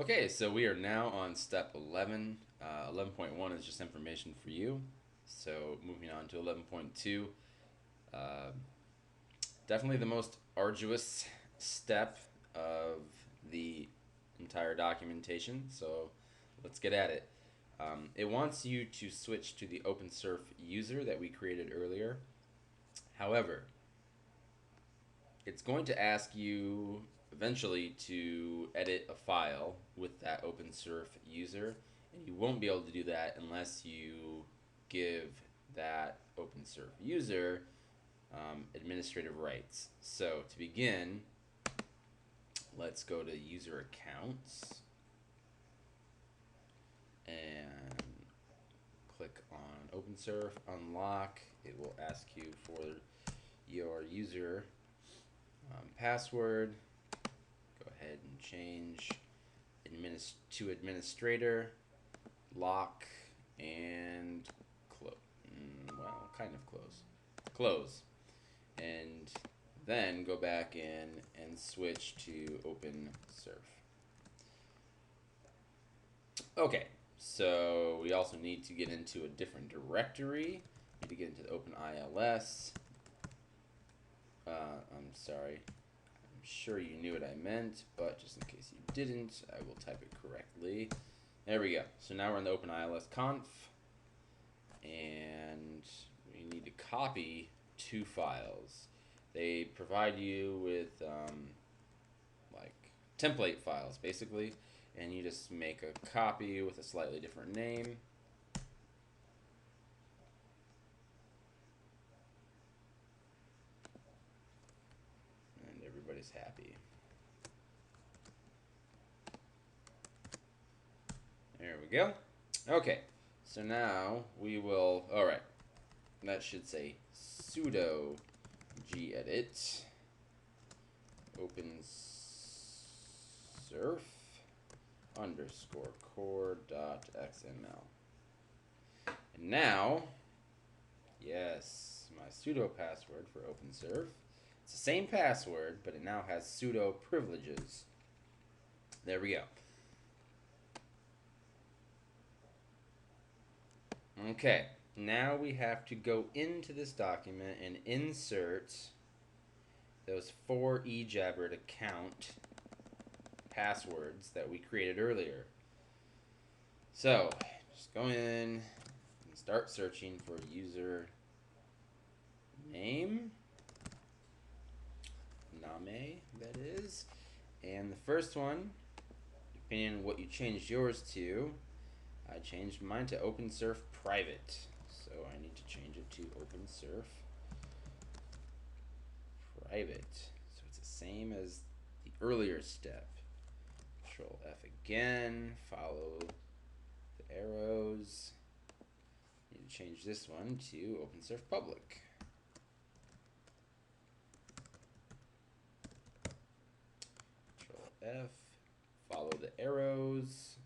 Okay, so we are now on step 11. 11.1 is just information for you. So moving on to 11.2. Uh, Definitely the most arduous step of the entire documentation. So let's get at it. It wants you to switch to the OpenSurf user that we created earlier. However, it's going to ask you eventually to edit a file with that OpenSurf user, and you won't be able to do that unless you give that OpenSurf user administrative rights. So to begin, let's go to user accounts and click on OpenSurf, unlock. It will ask you for your user password. Go ahead and change to administrator, lock, and close. Well, kind of close. Close. And then go back in and switch to OpenSurf. Okay, so we also need to get into a different directory. We need to get into the OpenILS. I'm sorry. I'm sure you knew what I meant, but just in case you didn't, I will type it correctly. There we go. So now we're in the OpenILS conf, and we need to copy two files. They provide you with like template files, basically, and you just make a copy with a slightly different name. And everybody's happy. There we go. Okay, so now we will, alright, that should say sudo gedit OpenSurf underscore core.xml. And now, yes, my sudo password for OpenSurf. It's the same password, but it now has sudo privileges. There we go. Okay, now we have to go into this document and insert those 4 eJabbered account passwords that we created earlier. So, just go in and start searching for user name, that is. And the first one, depending on what you changed yours to, I changed mine to OpenSurf private. So I need to change it to OpenSurf private. So it's the same as the earlier step. Control F again, follow the arrows. Need to change this one to OpenSurf public. Control F, follow the arrows.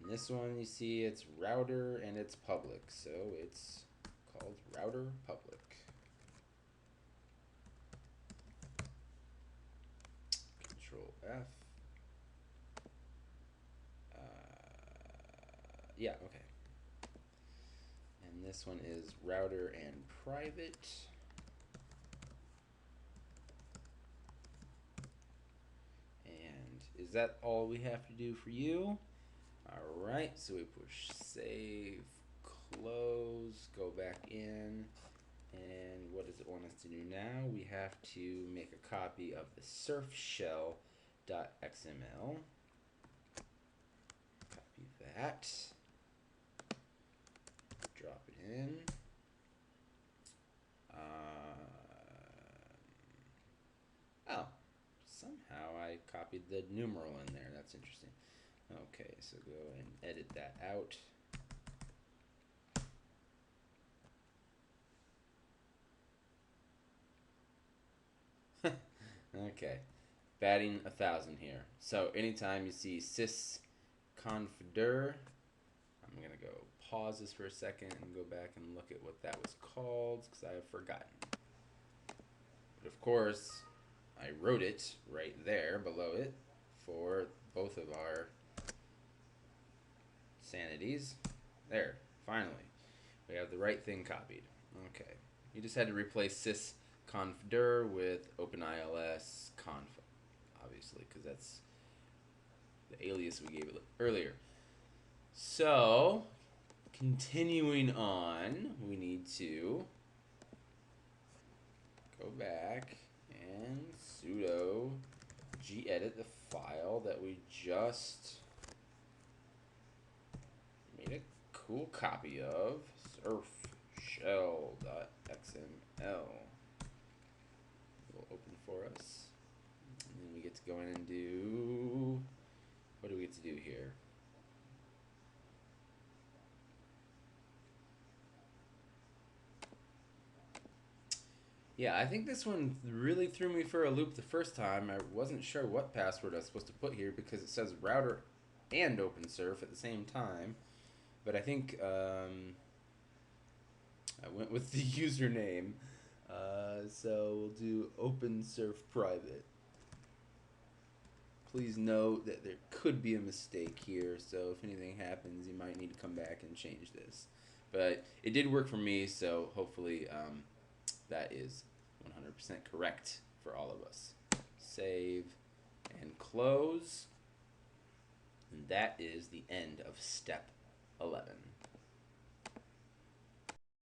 And this one, you see, it's router and it's public, so it's called router public. Control F. Yeah, okay. And this one is router and private. And is that all we have to do for you? Alright, so we push save, close, go back in, and what does it want us to do now? We have to make a copy of the surfshell.xml. Copy that. Drop it in. Oh, somehow I copied the numeral in there. That's interesting. Okay, so go and edit that out. Okay, batting 1,000 here. So anytime you see sysconfdir, I'm gonna go pause this for a second and go back and look at what that was called because I have forgotten. But of course, I wrote it right there below it. for both of our sanities. There, finally. We have the right thing copied. Okay. You just had to replace sysconfdir with openils.conf, obviously, because that's the alias we gave it earlier. So, continuing on, we need to go back and sudo gedit the file that we just made a cool copy of, surf shell.xml. Will open for us. And then we get to go in and do, what do we get to do here? Yeah, I think this one really threw me for a loop the first time. I wasn't sure what password I was supposed to put here because it says router and OpenSurf at the same time. But I think I went with the username. So we'll do OpenSurf private. Please note that there could be a mistake here, so if anything happens, you might need to come back and change this. But it did work for me, so hopefully that is 100% correct for all of us. Save and close. And that is the end of step 11.